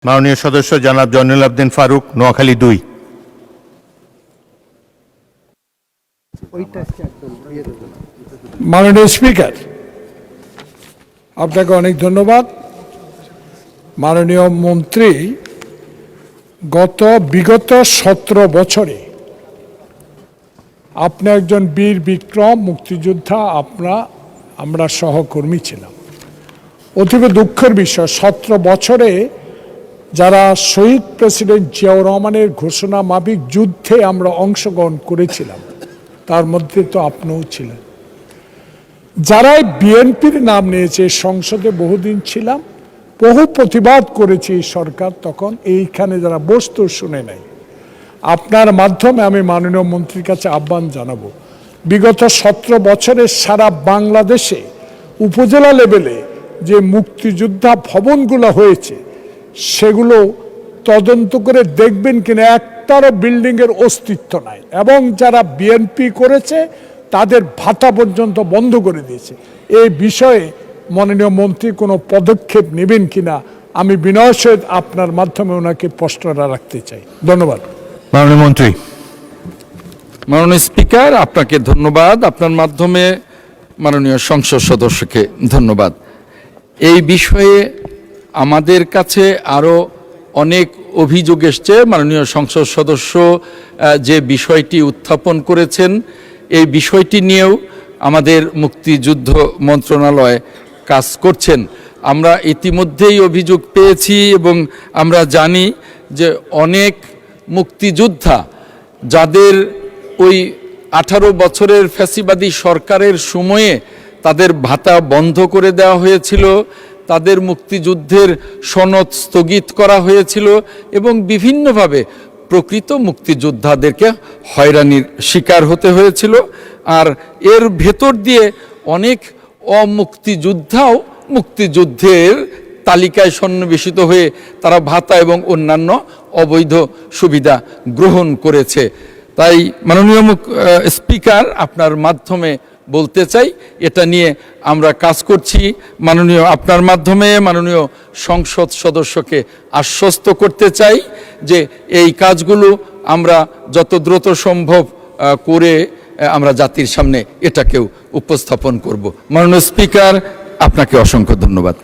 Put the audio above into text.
মাননীয় সদস্য জনাব জয়নুল আবদিন ফারুক, নোয়াখালী 2। মাননীয় স্পিকার, আপনাকে অনেক ধন্যবাদ। মাননীয় মন্ত্রী, বিগত 17 বছরে আপনি একজন বীর বিক্রম মুক্তিযোদ্ধা, আমরা সহকর্মী ছিলাম। অতীব দুঃখের বিষয়, 17 বছরে যারা শহীদ প্রেসিডেন্ট জিয়াউর রহমানের ঘোষণা মাফিক যুদ্ধে আমরা অংশগ্রহণ করেছিলাম, তার মধ্যে তো আপনিও ছিলেন। যারাই বিএনপির নাম নিয়েছে, সংসদে বহুদিন ছিলাম, বহু প্রতিবাদ করেছি সরকার, তখন এইখানে যারা বস্তু শুনে নাই। আপনার মাধ্যমে আমি মাননীয় মন্ত্রীর কাছে আহ্বান জানাবো, বিগত 17 বছরে সারা বাংলাদেশে উপজেলা লেভেলে যে মুক্তিযোদ্ধা ভবনগুলো হয়েছে সেগুলো তদন্ত করে দেখবেন কিনা একটারও বিল্ডিংয়ের অস্তিত্ব নাই, এবং যারা বিএনপি করেছে তাদের ভাতা পর্যন্ত বন্ধ করে দিয়েছে। এই বিষয়ে মাননীয় মন্ত্রী কোনো পদক্ষেপ নেবেন কিনা আমি বিনয়ের সহিত আপনার মাধ্যমে ওনাকে প্রশ্নটা রাখতে চাই। ধন্যবাদ। মাননীয় মন্ত্রী। মাননীয় স্পিকার, আপনাকে ধন্যবাদ। আপনার মাধ্যমে মাননীয় সংসদ সদস্যকে ধন্যবাদ। এই বিষয়ে আমাদের কাছে আরও অনেক অভিযোগ এসছে। মাননীয় সংসদ সদস্য যে বিষয়টি উত্থাপন করেছেন, এই বিষয়টি নিয়েও আমাদের মুক্তিযুদ্ধ মন্ত্রণালয় কাজ করছেন। আমরা ইতিমধ্যেই অভিযোগ পেয়েছি এবং আমরা জানি যে অনেক মুক্তিযোদ্ধা যাদের ওই 18 বছরের ফ্যাসিবাদী সরকারের সময়ে তাদের ভাতা বন্ধ করে দেওয়া হয়েছিল, তাদের মুক্তিযুদ্ধের সনদ স্থগিত করা হয়েছিল এবং বিভিন্নভাবে প্রকৃত মুক্তিযোদ্ধাদেরকে হয়রানির শিকার হতে হয়েছিল। আর এর ভেতর দিয়ে অনেক অমুক্তিযোদ্ধাও মুক্তিযুদ্ধের তালিকায় সন্নিবেশিত হয়ে তারা ভাতা এবং অন্যান্য অবৈধ সুবিধা গ্রহণ করেছে। তাই মাননীয় স্পিকার, আপনার মাধ্যমে বলতে চাই, এটা নিয়ে আমরা কাজ করছি। আপনার মাধ্যমে মাননীয় সংসদ সদস্যকে আশ্বস্ত করতে চাই যে এই কাজগুলো আমরা যত দ্রুত সম্ভব করে আমরা জাতির সামনে এটাকেও উপস্থাপন করব। মাননীয় স্পিকার, আপনাকে অসংখ্য ধন্যবাদ।